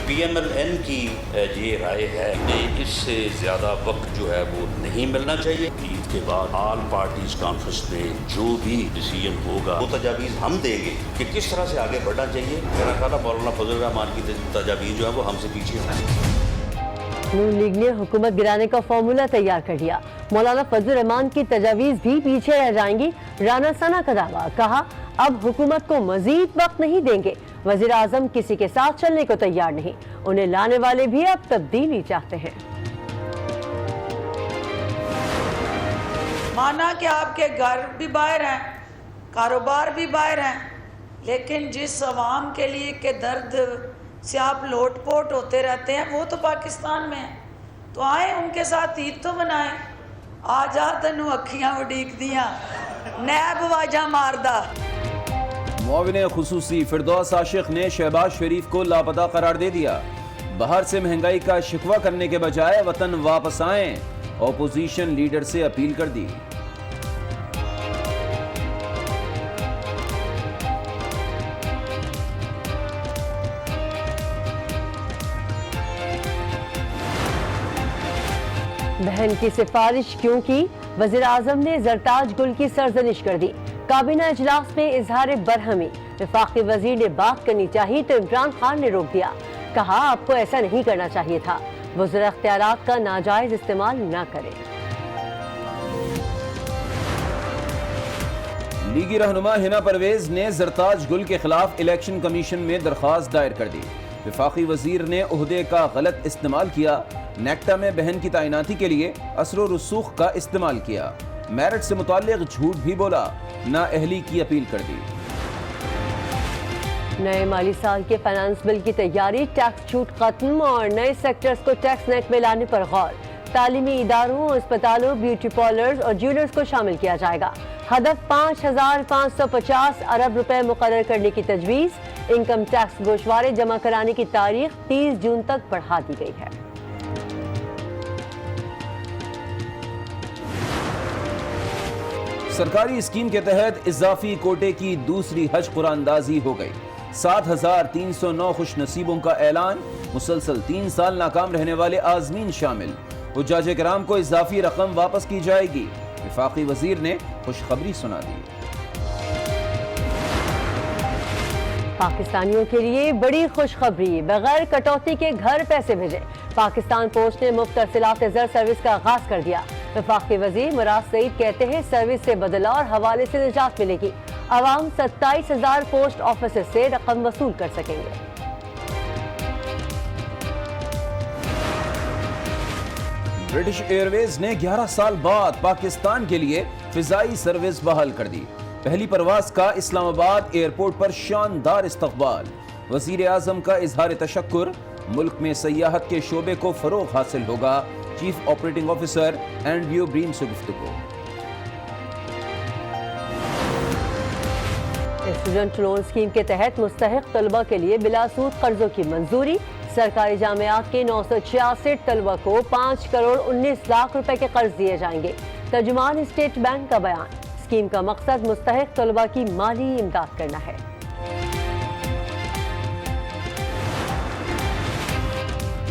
P M L N کی یہ رائے ہے کہ اس سے زیادہ وقت جو ہے وہ نہیں ملنا چاہیے. عید کے بعد آل پارٹیز کانفرنس میں جو بھی ڈیسیژن ہوگا وہ تجاویز ہم دیں گے کہ کس طرح سے آگے بڑھنا چاہیے. میرا خیال ہے مولانا فضل الرحمان کی تجاویز جو ہے وہ ہم سے پیچھے ہیں. نون لیگ نے حکومت گرانے کا فارمولا تیار کر دیا. مولانا فضل الرحمان کی تجاویز بھی پیچھے رہ جائیں گی. رانا ثنا کا دعویٰ, کہا اب حکومت کو مزید وقت نہیں دیں گے. وزیر اعظم کسی کے ساتھ چلنے کو تیار نہیں. انہیں لانے والے بھی اب تبدیلی چاہتے ہیں. مانا کہ آپ کے گھر بھی باہر ہیں, کاروبار بھی باہر ہیں, لیکن جس عوام کے لیے کہ درد سے آپ لوٹ پوٹ ہوتے رہتے ہیں وہ تو پاکستان میں ہیں. تو آئیں ان کے ساتھ عید تو منائیں. آ جا تینوں اکھیاں اڈیک دیاں نیب واجہ ماردہ. معاون خصوصی فردوس عاشق نے شہباز شریف کو لاپتہ قرار دے دیا. باہر سے مہنگائی کا شکوہ کرنے کے بجائے وطن واپس آئیں. اپوزیشن لیڈر سے اپیل کر دی. بہن کی سفارش کیوں کی؟ وزیر اعظم نے زرتاج گل کی سرزنش کر دی. کابینہ اجلاس میں اظہار برہمی. وفاقی وزیر نے بات کرنی چاہیے تو عمران خان نے روک دیا. کہا آپ کو ایسا نہیں کرنا چاہیے تھا. وزیر اختیارات کا ناجائز استعمال نہ کریں. لیگی رہنما ہنا پرویز نے زرتاج گل کے خلاف الیکشن کمیشن میں درخواست دائر کر دی. وفاقی وزیر نے عہدے کا غلط استعمال کیا. نیکٹا میں بہن کی تعیناتی کے لیے اثر و رسوخ کا استعمال کیا. میرٹ سے متعلق جھوٹ بھی بولا. نااہلی کی اپیل کر دی. نئے مالی سال کے فائنانس بل کی تیاری. ٹیکس چھوٹ ختم اور نئے سیکٹرز کو ٹیکس نیٹ میں لانے پر غور. تعلیمی اداروں, اسپتالوں, بیوٹی پارلرز اور جیولرز کو شامل کیا جائے گا. ہدف 5,550 ارب روپے مقرر کرنے کی تجویز. انکم ٹیکس گوشوارے جمع کرانے کی تاریخ 30 جون تک بڑھا دی گئی ہے. سرکاری اسکیم کے تحت اضافی کوٹے کی دوسری حج قراندازی ہو گئی. 7,309 خوش نصیبوں کا اعلان. مسلسل 3 سال ناکام رہنے والے عازمین شامل. حجاج کرام کو اضافی رقم واپس کی جائے گی. وفاقی وزیر نے خوشخبری سنا دی. پاکستانیوں کے لیے بڑی خوشخبری. بغیر کٹوتی کے گھر پیسے بھیجے. پاکستان پوسٹ نے مفت ارسالات زر سروس کا آغاز کر دیا. وفاقی وزیر مراد سعید کہتے ہیں سروس سے بدلہ اور حوالے سے نجات ملے گی. عوام 27,000 پوسٹ آفیسز سے رقم وصول کر سکیں گے. برٹش ایئر ویز نے 11 سال بعد پاکستان کے لیے فضائی سروس بحال کر دی. پہلی پرواز کا اسلام آباد ایئرپورٹ پر شاندار استقبال. وزیر اعظم کا اظہار تشکر. ملک میں سیاحت کے شعبے کو فروغ حاصل ہوگا. Chief operating officer Andrew brain سے گفتگو. اسٹوڈنٹ لون اسکیم کے تحت مستحق طلبہ کے لیے بلا سود قرضوں کی منظوری. سرکاری جامعات کے 966 طلبہ کو 5 کروڑ 19 لاکھ روپے کے قرض دیے جائیں گے. ترجمان اسٹیٹ بینک کا بیان. اسکیم کا مقصد مستحق طلبہ کی مالی امداد کرنا ہے.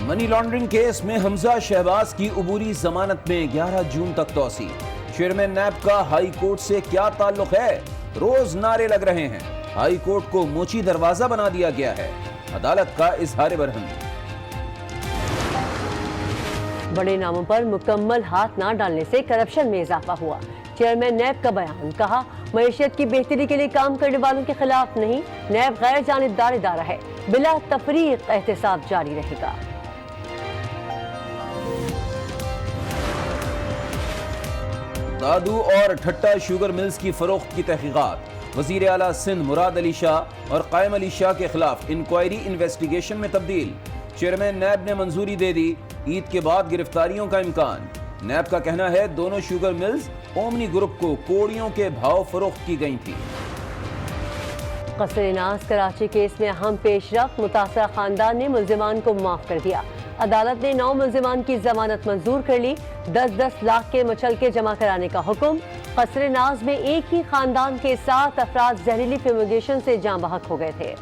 منی لانڈرنگ کیس میں حمزہ شہباز کی عبوری ضمانت میں 11 جون تک توسیع. چیئرمین نیب کا ہائی کورٹ سے کیا تعلق ہے؟ روز نعرے لگ رہے ہیں. ہائی کورٹ کو موچی دروازہ بنا دیا گیا ہے. عدالت کا اظہار برہمی. بڑے ناموں پر مکمل ہاتھ نہ ڈالنے سے کرپشن میں اضافہ ہوا. چیئرمین نیب کا بیان. کہا معیشت کی بہتری کے لیے کام کرنے والوں کے خلاف نہیں. نیب غیر جانبدار ادارہ ہے. بلا تفریق احتساب جاری رہے گا. دادو اور ٹھٹا شوگر ملز کی فروخت کی تحقیقات. وزیر اعلیٰ سندھ مراد علی شاہ اور قائم علی شاہ کے خلاف انکوائری انویسٹیگیشن میں تبدیل. چیئرمین نیب نے منظوری دے دی. عید کے بعد گرفتاریوں کا امکان. نیب کا کہنا ہے دونوں شوگر ملز اومنی گروپ کو کوڑیوں کے بھاؤ فروخت کی گئی تھی. قصر ناز کراچی کیس میں اہم پیش رفت. متاثرہ خاندان نے ملزمان کو معاف کر دیا. عدالت نے 9 ملزمان کی ضمانت منظور کر لی. 10-10 لاکھ کے مچلکے جمع کرانے کا حکم. قصر ناز میں ایک ہی خاندان کے 7 افراد زہریلی فیومیگیشن سے جاں بحق ہو گئے تھے.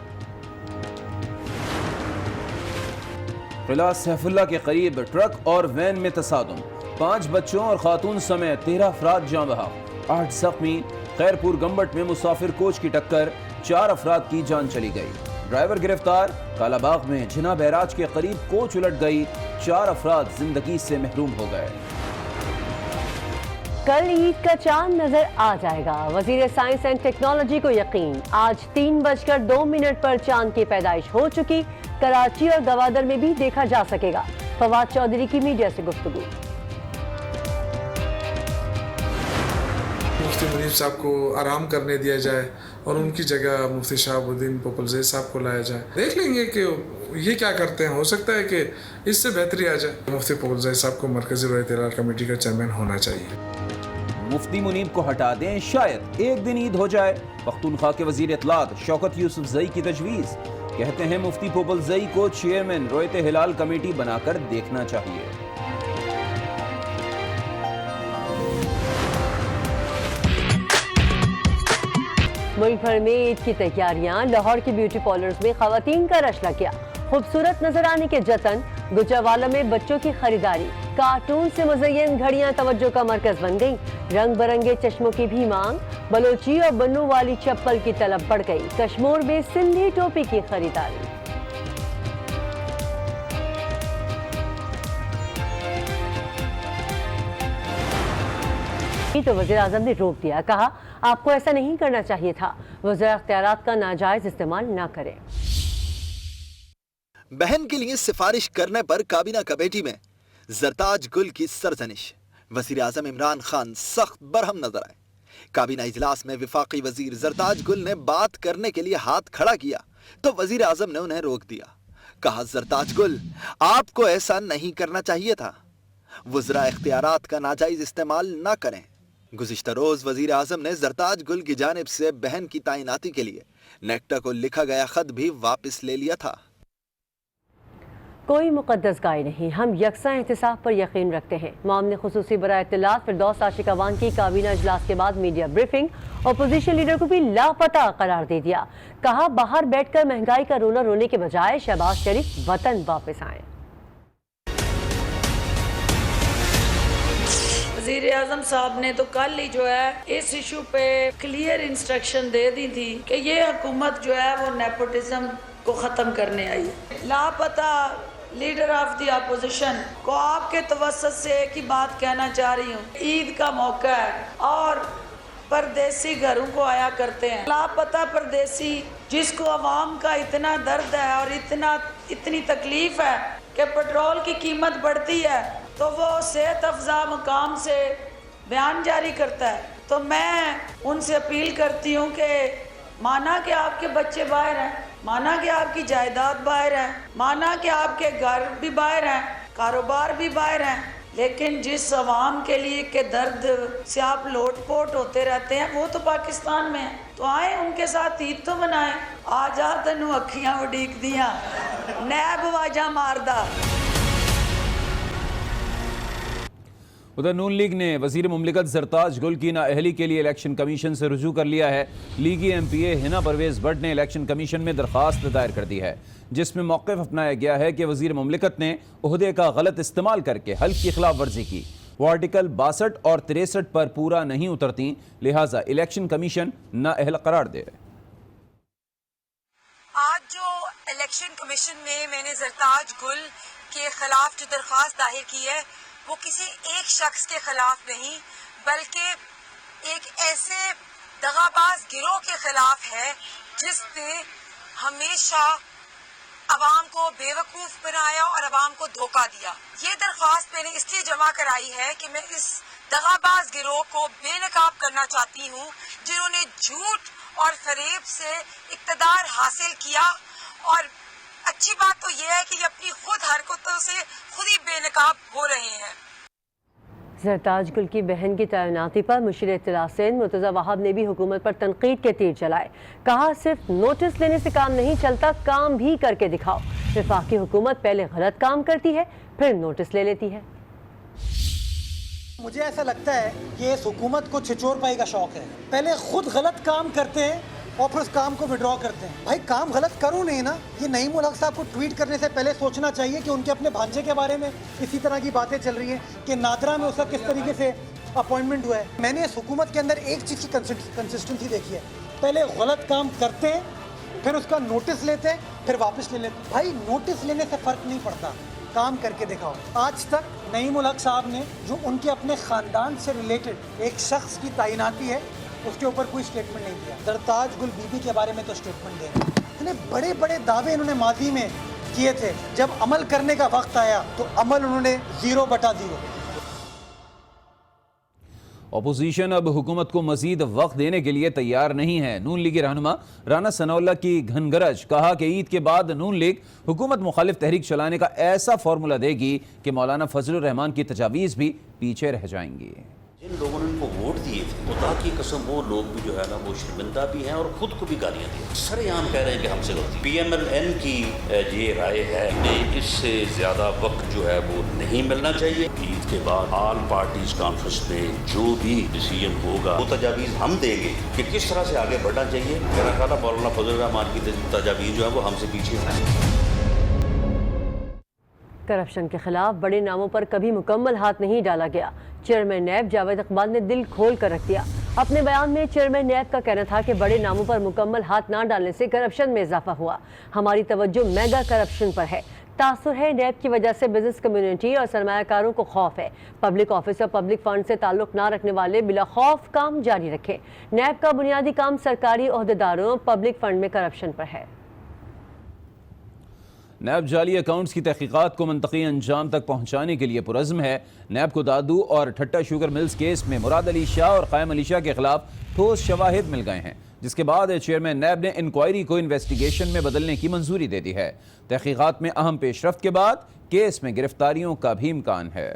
قلعہ سیف اللہ کے قریب ٹرک اور وین میں تصادم، 5 بچوں اور خاتون سمیت 13 افراد جاں بحق، 8 زخمی۔ خیرپور گمبٹ میں مسافر کوچ کی ٹکر، 4 افراد کی جان چلی گئی، ڈرائیور گرفتار۔ کالا باغ میں جھنا بیراج کے قریب کوچ الٹ گئی، 4 افراد زندگی سے محروم ہو گئے۔ کل عید کا چاند نظر آ جائے گا، وزیر سائنس اینڈ ٹیکنالوجی کو یقین، آج 3:02 پر چاند کی پیدائش ہو چکی، کراچی اور گوادر میں بھی دیکھا جا سکے گا۔ فواد چودھری کی میڈیا سے گفتگو۔ مفتی منیب صاحب کو آرام کرنے دیا جائے اور ان کی جگہ مفتی شہاب الدین پوپلزئی صاحب کو لایا جائے، دیکھ لیں گے کہ یہ کیا کرتے ہیں، ہو سکتا ہے کہ اس سے بہتری آ جائے۔ مفتی پوپلزئی صاحب کو مرکزی روایت ہلال کمیٹی کا چیئرمین ہونا چاہیے۔ مفتی منیب کو ہٹا دیں، شاید ایک دن عید ہو جائے۔ پختونخوا کے وزیر اطلاعات شوکت یوسف زئی کی تجویز، کہتے ہیں مفتی پوپلزئی کو چیئرمین روایت ہلال کمیٹی بنا کر دیکھنا چاہیے۔ ملک بھر میں عید کی تیاریاں، لاہور کے بیوٹی پارلرز میں خواتین کا رش لگ گیا، خوبصورت نظر آنے کے جتن، گجرانوالہ میں بچوں کی خریداری، کارٹون سے مزین گھڑیاں توجہ کا مرکز بن گئی، رنگ برنگے چشموں کی بھی مانگ، بلوچی اور بنو والی چپل کی طلب بڑھ گئی، کشمور میں سندھی ٹوپی کی خریداری۔ تو وزیر اعظم نے روک دیا، کہا آپ کو ایسا نہیں کرنا چاہیے تھا، وزراء اختیارات کا ناجائز استعمال نہ کریں۔ بہن کے لیے سفارش کرنے پر کابینہ کمیٹی میں زرتاج گل کی سرزنش، وزیر اعظم عمران خان سخت برہم نظر آئے۔ کابینہ اجلاس میں وفاقی وزیر زرتاج گل نے بات کرنے کے لیے ہاتھ کھڑا کیا تو وزیر اعظم نے انہیں روک دیا، کہا زرتاج گل آپ کو ایسا نہیں کرنا چاہیے تھا، وزراء اختیارات کا ناجائز استعمال نہ کریں۔ گزشتہ روز وزیر اعظم نے زرتاج گل کی جانب سے بہن کی تعیناتی کے لیے نیکٹا کو لکھا گیا خط بھی واپس لے لیا تھا۔ کوئی مقدس گائے نہیں، ہم یکساں احتساب پر یقین رکھتے ہیں۔ معاون خصوصی برائے اطلاعات فردوس عاشق اوان کی کابینہ اجلاس کے بعد میڈیا بریفنگ، اپوزیشن لیڈر کو بھی لاپتہ قرار دے دیا، کہا باہر بیٹھ کر مہنگائی کا رونا رونے کے بجائے شہباز شریف وطن واپس آئیں۔ وزیر اعظم صاحب نے تو کل ہی جو ہے اس ایشو پہ کلیئر انسٹرکشن دے دی تھی کہ یہ حکومت جو ہے وہ نیپوٹزم کو ختم کرنے آئی ہے۔ لاپتہ لیڈر آف دی اپوزیشن کو آپ کے توسط سے ایک ہی بات کہنا چاہ رہی ہوں، عید کا موقع ہے اور پردیسی گھروں کو آیا کرتے ہیں، لاپتہ پردیسی جس کو عوام کا اتنا درد ہے اور اتنی تکلیف ہے کہ پیٹرول کی قیمت بڑھتی ہے تو وہ صحت افزا مقام سے بیان جاری کرتا ہے۔ تو میں ان سے اپیل کرتی ہوں کہ مانا کہ آپ کے بچے باہر ہیں، مانا کہ آپ کی جائیداد باہر ہے، مانا کہ آپ کے گھر بھی باہر ہیں، کاروبار بھی باہر ہیں، لیکن جس عوام کے لیے کہ درد سے آپ لوٹ پوٹ ہوتے رہتے ہیں وہ تو پاکستان میں ہے، تو آئیں ان کے ساتھ عید تو منائیں۔ آجا تنو اکھیاں اڈیک دیاں نیب واجہ ماردہ۔ ادھر نون لیگ نے وزیر مملکت زرتاج گل کی نااہلی کے لیے الیکشن کمیشن سے رجوع کر لیا ہے۔ لیگی ایم پی اے ہنا پرویز بٹ نے الیکشن کمیشن میں درخواست دائر کر دی ہے، جس میں موقف اپنایا گیا ہے کہ وزیر مملکت نے عہدے کا غلط استعمال کر کے حلف کی خلاف ورزی کی، وہ آرٹیکل 62 اور 63 پر پورا نہیں اترتی، لہٰذا الیکشن کمیشن نااہل قرار دے۔ آج جو الیکشن کمیشن میں نے زرتاج گل کے خلاف جو درخواست داخل کی ہے وہ کسی ایک شخص کے خلاف نہیں بلکہ ایک ایسے دغاباز گروہ کے خلاف ہے جس نے ہمیشہ عوام کو بے وقوف بنایا اور عوام کو دھوکہ دیا۔ یہ درخواست میں نے اس لیے جمع کرائی ہے کہ میں اس دغاباز گروہ کو بے نقاب کرنا چاہتی ہوں جنہوں نے جھوٹ اور فریب سے اقتدار حاصل کیا، اور اچھی بات تو یہ ہے کہ یہ اپنی خود حرکتوں سے خود ہی بے نقاب ہو رہے ہیں۔ زرتاج گل کی بہن کی تعیناتی پر مشیر اطلاع سندھ مرتضی وہاب نے بھی حکومت پر تنقید کے تیر چلائے، کہا صرف نوٹس لینے سے کام نہیں چلتا، کام بھی کر کے دکھاؤ۔ وفاقی حکومت پہلے غلط کام کرتی ہے پھر نوٹس لے لیتی ہے۔ مجھے ایسا لگتا ہے کہ اس حکومت کو چھچور پائی کا شوق ہے، پہلے خود غلط کام کرتے ہیں اور پھر اس کام کو وڈرا کرتے ہیں. بھائی کام غلط کرو نہیں نا. یہ نعیم الحق صاحب کو ٹویٹ کرنے سے پہلے سوچنا چاہیے کہ ان کے اپنے بھانجے کے بارے میں اسی طرح کی باتیں چل رہی ہیں کہ نادرا میں اس کا کس طریقے سے اپوائنٹمنٹ ہوا ہے. میں نے اس حکومت کے اندر ایک چیز کی کنسسٹنسی دیکھی ہے, پہلے غلط کام کرتے ہیں, پھر اس کا نوٹس لیتے ہیں, پھر واپس لے لیتے ہیں. بھائی نوٹس لینے سے فرق نہیں پڑتا, کام کر کے دکھاؤ. آج تک نعیم الحق صاحب نے جو ان کے اپنے خاندان سے ریلیٹڈ ایک شخص کی تعیناتی ہے اس کے اوپر کوئی اسٹیٹمنٹ نہیں دیا. زرتاج گل بی بی کے بارے میں تو اسٹیٹمنٹ دے رہے ہیں. اتنے بڑے بڑے دعوے انہوں نے ماضی میں کیے تھے, جب عمل کرنے کا وقت آیا تو عمل انہوں نے 0/0. اپوزیشن اب حکومت کو مزید وقت دینے کے لیے تیار نہیں ہے. نون لیگی رہنما رانا ثناء اللہ کی گھن گرج, کہا کہ عید کے بعد نون لیگ حکومت مخالف تحریک چلانے کا ایسا فارمولہ دے گی کہ مولانا فضل الرحمان کی تجاویز بھی پیچھے رہ جائیں گی. جن لوگوں نے ان کو ووٹ دیے تھے, خدا کی قسم وہ لوگ بھی جو ہے نا وہ شرمندہ بھی ہیں اور خود کو بھی گالیاں دی. سرے عام کہہ رہے ہیں کہ ہم سے غلطی. پی ایم ایل این کی یہ رائے ہے کہ اس سے زیادہ وقت جو ہے وہ نہیں ملنا چاہیے. عید کے بعد آل پارٹیز کانفرنس میں جو بھی ڈیسیژن ہوگا وہ تجاویز ہم دیں گے کہ کس طرح سے آگے بڑھنا چاہیے. میرا خیال ہے مولانا فضل الرحمان کی تجاویز جو ہے وہ ہم سے پیچھے ہیں. کرپشن کے خلاف بڑے ناموں پر کبھی مکمل ہاتھ نہیں ڈالا گیا. چیئرمین نیب جاوید اقبال نے دل کھول کر رکھ دیا. اپنے بیان میں چیئرمین نیب کا کہنا تھا کہ بڑے ناموں پر مکمل ہاتھ نہ ڈالنے سے کرپشن میں اضافہ ہوا. ہماری توجہ میگا کرپشن پر ہے. تاثر ہے نیب کی وجہ سے بزنس کمیونٹی اور سرمایہ کاروں کو خوف ہے. پبلک آفس اور پبلک فنڈ سے تعلق نہ رکھنے والے بلا خوف کام جاری رکھیں. نیب کا بنیادی کام سرکاری عہدیداروں پبلک فنڈ میں کرپشن پر ہے. نیب جعلی اکاؤنٹس کی تحقیقات کو منطقی انجام تک پہنچانے کے لیے پرعزم ہے. نیب کو دادو اور ٹھٹا شوگر ملز کیس میں مراد علی شاہ اور قائم علی شاہ کے خلاف ٹھوس شواہد مل گئے ہیں, جس کے بعد چیئرمین نیب نے انکوائری کو انویسٹیگیشن میں بدلنے کی منظوری دے دی ہے. تحقیقات میں اہم پیش رفت کے بعد کیس میں گرفتاریوں کا بھی امکان ہے.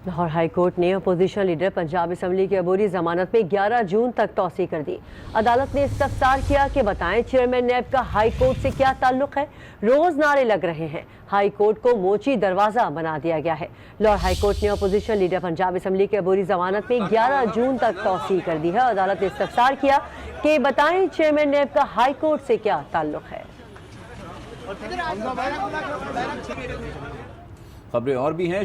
لاہور ہائی کورٹ نے اپوزیشن لیڈر پنجاب اسمبلی کی عبوری ضمانت میں 11 جون تک توسیع کر دی. عدالت نے استفسار کیا کہ بتائیں چیئرمین نیب کا ہائی کورٹ سے کیا تعلق ہے. روز نعرے لگ رہے ہیں, ہائی کورٹ کو موچی دروازہ بنا دیا گیا ہے. لاہور ہائی کورٹ نے اپوزیشن لیڈر پنجاب اسمبلی کی عبوری ضمانت میں 11 جون تک توسیع کر دی ہے. عدالت نے استفسار کیا کہ بتائیں چیئرمین نیب کا ہائی کورٹ سے کیا تعلق ہے. خبریں اور بھی ہیں.